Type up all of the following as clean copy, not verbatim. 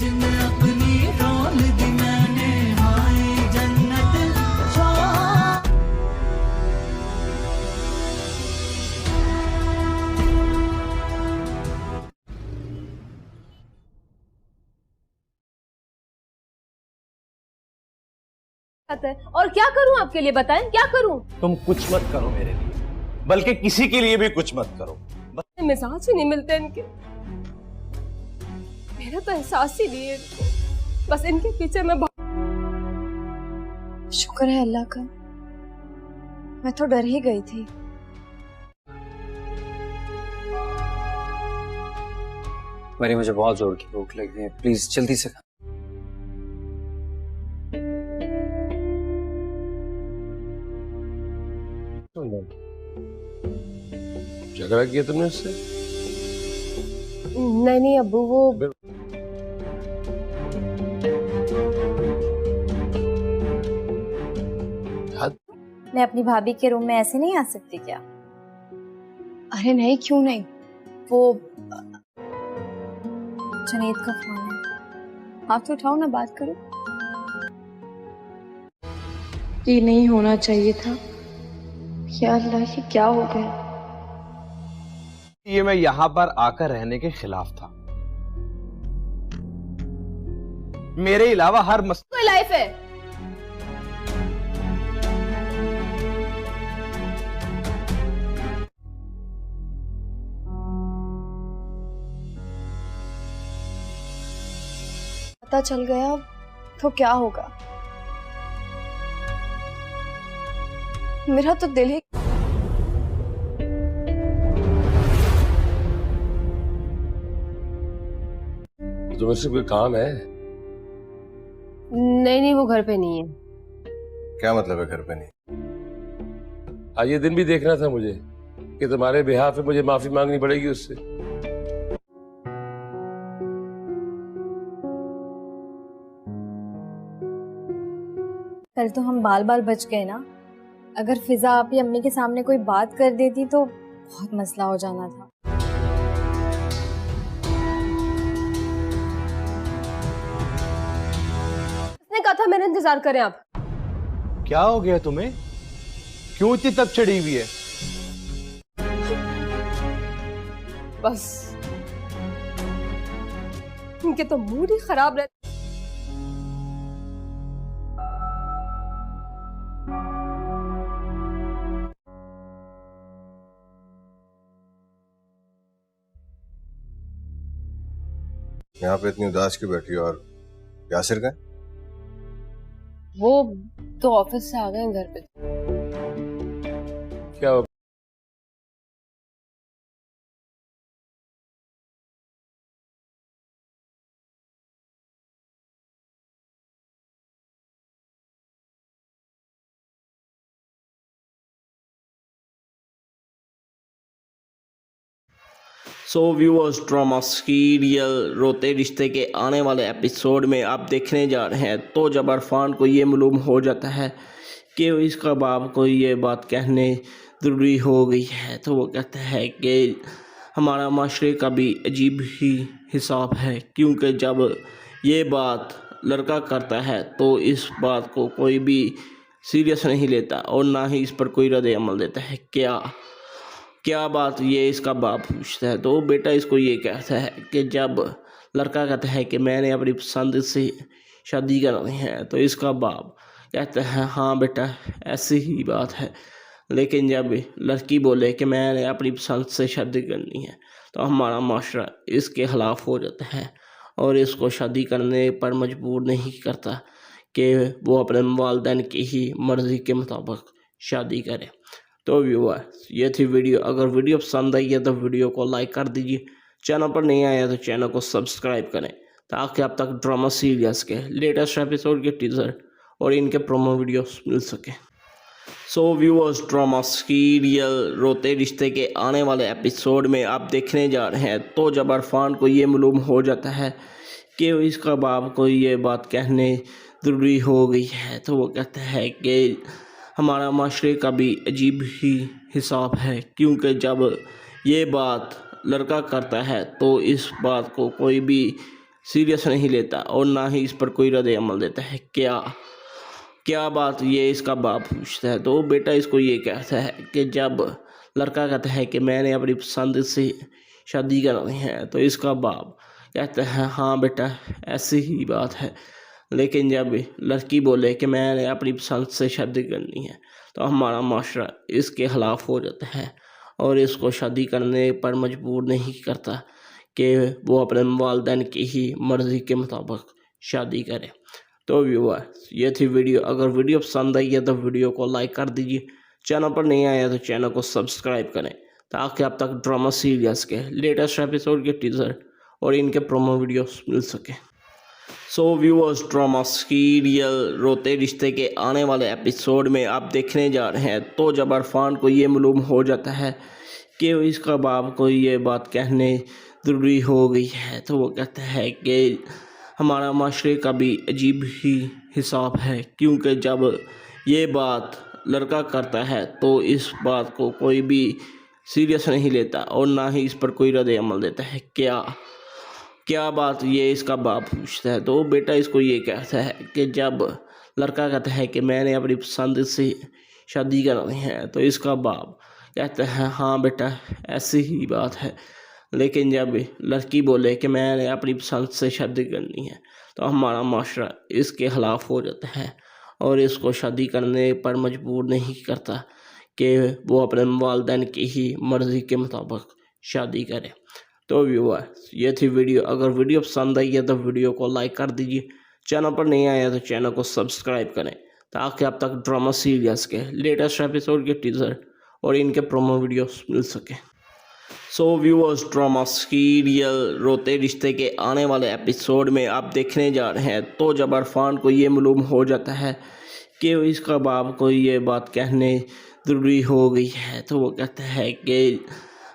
जिन अपनी रोल दी मैंने हाय जन्नत है। और क्या करूं आपके लिए, बताएं क्या करूं? तुम कुछ मत करो मेरे लिए, बल्कि किसी के लिए भी कुछ मत करो। मिजाज ही नहीं मिलते इनके, मेरा तो एहसास ही नहीं है इनको। बस इनके पीछे मैं शुक्र है अल्लाह का, मैं तो डर ही गई थी। मरी, मुझे बहुत जोर की भूख लगी है, प्लीज जल्दी से खा। झगड़ा किया तुमने उससे? नहीं अब्बू, वो मैं अपनी भाभी के रूम में ऐसे नहीं आ सकती क्या? अरे नहीं, क्यों नहीं, वो जुनैद का फोन है, हाथ उठाओ ना, बात करो। ये नहीं होना चाहिए था, या अल्लाह ये क्या हो गया? ये मैं यहां पर आकर रहने के खिलाफ था। मेरे अलावा हर कोई लाइफ है। पता चल गया तो क्या होगा? मेरा तो दिल ही तुम्हें से कोई काम है? नहीं वो घर पे नहीं है। क्या मतलब है घर पे नहीं? आज ये दिन भी देखना था मुझे कि तुम्हारे बिहाफ पे मुझे माफी मांगनी पड़ेगी उससे। कल तो हम बाल बाल बच गए ना। अगर फिजा आपकी अम्मी के सामने कोई बात कर देती तो बहुत मसला हो जाना था। उसने कहा था मेरा इंतजार करें आप। क्या हो गया तुम्हें? क्यों इतनी तब चढ़ी हुई है? बस इनके तो मूड ही खराब रहता। यहाँ पे इतनी उदास क्यों बैठी हो? और यासिर का? वो तो ऑफिस से आ गए हैं घर पे। क्या हो? सो व्यूअर्स, ड्रामा सीरियल रोते रिश्ते के आने वाले एपिसोड में आप देखने जा रहे हैं। तो जब इरफान को ये मालूम हो जाता है कि इसका बाप को ये बात कहने ज़रूरी हो गई है, तो वो कहता है कि हमारा माशरे का भी अजीब ही हिसाब है, क्योंकि जब ये बात लड़का करता है तो इस बात को कोई भी सीरियस नहीं लेता और ना ही इस पर कोई रद्द अमल देता है। क्या बात ये इसका बाप पूछता है, तो बेटा इसको ये कहता है कि जब लड़का कहता है कि मैंने अपनी पसंद से शादी करनी है, तो इसका बाप कहता है हाँ बेटा ऐसी ही बात है। लेकिन जब लड़की बोले कि मैंने अपनी पसंद से शादी करनी है, तो हमारा माशरा इसके ख़िलाफ़ हो जाता है और इसको शादी करने पर मजबूर नहीं करता कि वो अपने वालिदैन की ही मर्ज़ी के मुताबिक शादी करे। तो व्यूअर्स, ये थी वीडियो। अगर वीडियो पसंद आई है तो वीडियो को लाइक कर दीजिए, चैनल पर नहीं आया तो चैनल को सब्सक्राइब करें ताकि आप तक ड्रामा सीरियल्स के लेटेस्ट एपिसोड के टीजर और इनके प्रोमो वीडियोस मिल सके। सो व्यूअर्स, ड्रामा सीरियल रोते रिश्ते के आने वाले एपिसोड में आप देखने जा रहे हैं। तो जब इरफान को ये मालूम हो जाता है कि इसका बाप को ये बात कहने ज़रूरी हो गई है, तो वो कहता है कि हमारा माशरे का भी अजीब ही हिसाब है, क्योंकि जब ये बात लड़का करता है तो इस बात को कोई भी सीरियस नहीं लेता और ना ही इस पर कोई रद्द अमल देता है। क्या बात, ये इसका बाप पूछता है। तो बेटा इसको ये कहता है कि जब लड़का कहता है कि मैंने अपनी पसंद से शादी करनी है, तो इसका बाप कहता है हाँ बेटा ऐसी ही बात है। लेकिन जब लड़की बोले कि मैंने अपनी पसंद से शादी करनी है, तो हमारा माशरा इसके ख़िलाफ़ हो जाता है और इसको शादी करने पर मजबूर नहीं करता कि वो अपने वालिदैन की ही मर्ज़ी के मुताबिक शादी करे। तो व्यूअर्स, ये थी वीडियो। अगर वीडियो पसंद आई है तो वीडियो को लाइक कर दीजिए। चैनल पर नहीं आया तो चैनल को सब्सक्राइब करें ताकि आप तक ड्रामा सीरियल्स के लेटेस्ट एपिसोड के टीज़र और इनके प्रोमो वीडियोस मिल सके। सो व्यूअर्स, ड्रामा सीरियल रोते रिश्ते के आने वाले एपिसोड में आप देखने जा रहे हैं तो जब इरफान को ये मालूम हो जाता है कि इसका बाप को ये बात कहने ज़रूरी हो गई है, तो वो कहता है कि हमारा माशरे का भी अजीब ही हिसाब है, क्योंकि जब ये बात लड़का करता है तो इस बात को कोई भी सीरियस नहीं लेता और ना ही इस पर कोई रद्द अमल देता है। क्या बात, ये इसका बाप पूछता है। तो बेटा इसको ये कहता है कि जब लड़का कहता है कि मैंने अपनी पसंद से शादी करनी है, तो इसका बाप कहता है हाँ बेटा ऐसी ही बात है। लेकिन जब लड़की बोले कि मैंने अपनी पसंद से शादी करनी है, तो हमारा माशरा इसके ख़िलाफ़ हो जाता है और इसको शादी करने पर मजबूर नहीं करता कि वो अपने वालिदैन की ही मर्ज़ी के मुताबिक शादी करे। तो व्यूअर्स, ये थी वीडियो। अगर वीडियो पसंद आई है तो वीडियो को लाइक कर दीजिए। चैनल पर नहीं आया तो चैनल को सब्सक्राइब करें ताकि आप तक ड्रामा सीरियल्स के लेटेस्ट एपिसोड के टीज़र और इनके प्रोमो वीडियोस मिल सके। सो व्यूअर्स, ड्रामा सीरियल रोते रिश्ते के आने वाले एपिसोड में आप देखने जा रहे हैं तो जब इरफान को ये मालूम हो जाता है कि इसका बाप को ये बात कहने ज़रूरी हो गई है, तो वो कहता है कि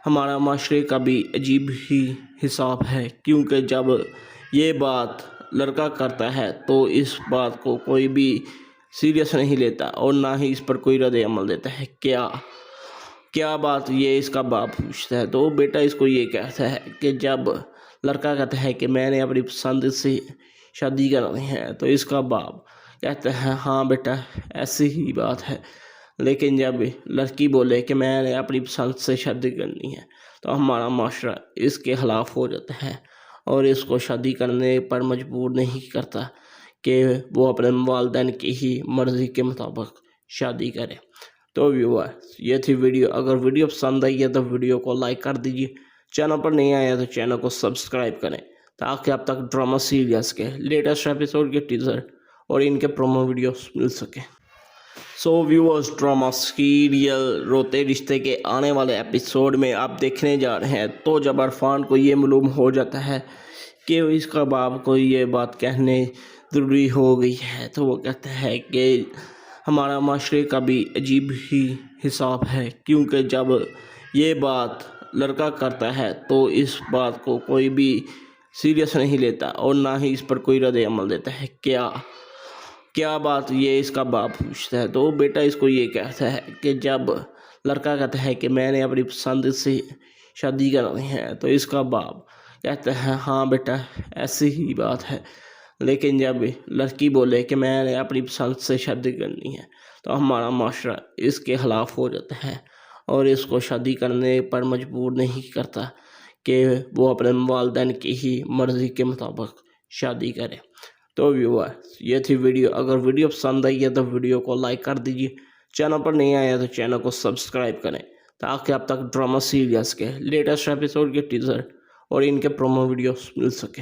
हमारा माशरे का भी अजीब ही हिसाब है, क्योंकि जब ये बात लड़का करता है तो इस बात को कोई भी सीरियस नहीं लेता और ना ही इस पर कोई रद्द अमल देता है। क्या बात, ये इसका बाप पूछता है। तो बेटा इसको ये कहता है कि जब लड़का कहता है कि मैंने अपनी पसंद से शादी करनी है, तो इसका बाप कहता है हाँ बेटा ऐसी ही बात है। लेकिन जब लड़की बोले कि मैंने अपनी पसंद से शादी करनी है, तो हमारा माशरा इसके ख़िलाफ़ हो जाता है और इसको शादी करने पर मजबूर नहीं करता कि वो अपने वालिदैन की ही मर्ज़ी के मुताबिक शादी करे। तो व्यूअर्स, ये थी वीडियो। अगर वीडियो पसंद आई है तो वीडियो को लाइक कर दीजिए। चैनल पर नहीं आया तो चैनल को सब्सक्राइब करें ताकि आप तक ड्रामा सीरियल्स के लेटेस्ट एपिसोड के टीज़र और इनके प्रोमो वीडियोस मिल सके। सो व्यूअर्स, ड्रामा सीरियल रोते रिश्ते के आने वाले एपिसोड में आप देखने जा रहे हैं तो जब इरफान को ये मालूम हो जाता है कि इसका बाप को ये बात कहने ज़रूरी हो गई है, तो वो कहता है कि हमारा माशरे का भी अजीब ही हिसाब है, क्योंकि जब ये बात लड़का करता है तो इस बात को कोई भी सीरियस नहीं लेता और ना ही इस पर कोई रद्द अमल देता है। क्या बात, ये इसका बाप पूछता है। तो बेटा इसको ये कहता है कि जब लड़का कहता है कि मैंने अपनी पसंद से शादी करनी है, तो इसका बाप कहता है हाँ बेटा ऐसी ही बात है। लेकिन जब लड़की बोले कि मैंने अपनी पसंद से शादी करनी है, तो हमारा माशरा इसके ख़िलाफ़ हो जाता है और इसको शादी करने पर मजबूर नहीं करता कि वो अपने वालिदैन की ही मर्ज़ी के मुताबिक शादी करे। तो व्यूअर्स, ये थी वीडियो। अगर वीडियो पसंद आई है तो वीडियो को लाइक कर दीजिए। चैनल पर नहीं आया तो चैनल को सब्सक्राइब करें ताकि आप तक ड्रामा सीरियल्स के लेटेस्ट एपिसोड के टीज़र और इनके प्रोमो वीडियोस मिल सके।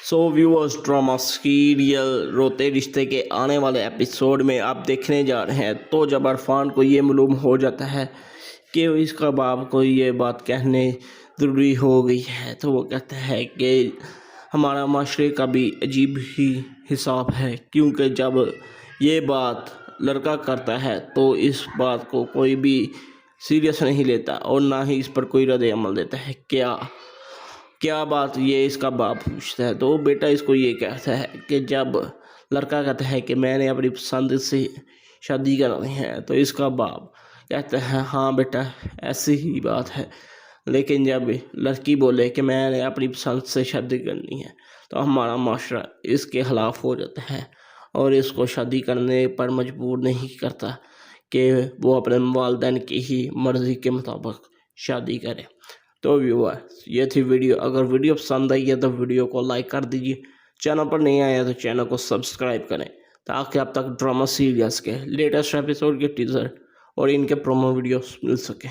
सो व्यूअर्स, ड्रामा सीरियल रोते रिश्ते के आने वाले एपिसोड में आप देखने जा रहे हैं तो जब इरफान को ये मालूम हो जाता है कि इसका बाप को ये बात कहने ज़रूरी हो गई है, तो वो कहता है कि हमारा माशरे का भी अजीब ही हिसाब है, क्योंकि जब ये बात लड़का करता है तो इस बात को कोई भी सीरियस नहीं लेता और ना ही इस पर कोई रद्द अमल देता है। क्या बात, ये इसका बाप पूछता है। तो बेटा इसको ये कहता है कि जब लड़का कहता है कि मैंने अपनी पसंद से शादी करनी है, तो इसका बाप कहता है हाँ बेटा ऐसी ही बात है। लेकिन जब लड़की बोले कि मैंने अपनी पसंद से शादी करनी है, तो हमारा माशरा इसके ख़िलाफ़ हो जाता है और इसको शादी करने पर मजबूर नहीं करता कि वो अपने वालिदैन की ही मर्ज़ी के मुताबिक शादी करे। तो व्यूअर्स, ये थी वीडियो। अगर वीडियो पसंद आई है तो वीडियो को लाइक कर दीजिए, चैनल पर नहीं आया तो चैनल को सब्सक्राइब करें ताकि आप तक ड्रामा सीरियल्स के लेटेस्ट एपिसोड के टीज़र और इनके प्रोमो वीडियोस मिल सके।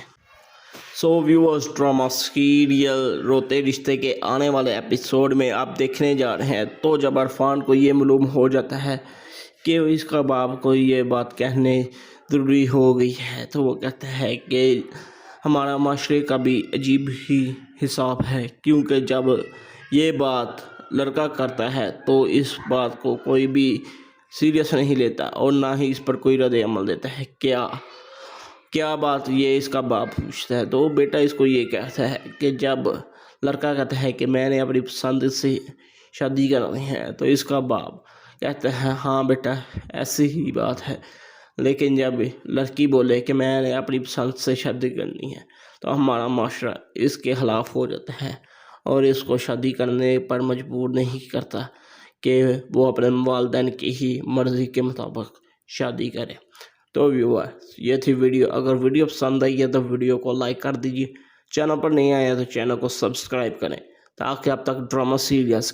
सो व्यूअर्स, ड्रामा सीरियल रोते रिश्ते के आने वाले एपिसोड में आप देखने जा रहे हैं तो जब इरफान को ये मालूम हो जाता है कि इसका बाप को ये बात कहने ज़रूरी हो गई है, तो वो कहता है कि हमारा माशरे का भी अजीब ही हिसाब है, क्योंकि जब ये बात लड़का करता है तो इस बात को कोई भी सीरियस नहीं लेता और ना ही इस पर कोई रद्द अमल देता है। क्या बात ये इसका बाप पूछता है तो बेटा इसको ये कहता है कि जब लड़का कहता है कि मैंने अपनी पसंद से शादी करनी है तो इसका बाप कहता है हाँ बेटा ऐसी ही बात है, लेकिन जब लड़की बोले कि मैंने अपनी पसंद से शादी करनी है तो हमारा माशरा इसके ख़िलाफ़ हो जाता है और इसको शादी करने पर मजबूर नहीं करता कि वो अपने वालिदैन की ही मर्ज़ी के मुताबिक शादी करे। तो व्यूअर्स, ये थी वीडियो। अगर वीडियो पसंद आई है तो वीडियो को लाइक कर दीजिए, चैनल पर नहीं आया तो चैनल को सब्सक्राइब करें ताकि आप तक ड्रामा सीरियल्स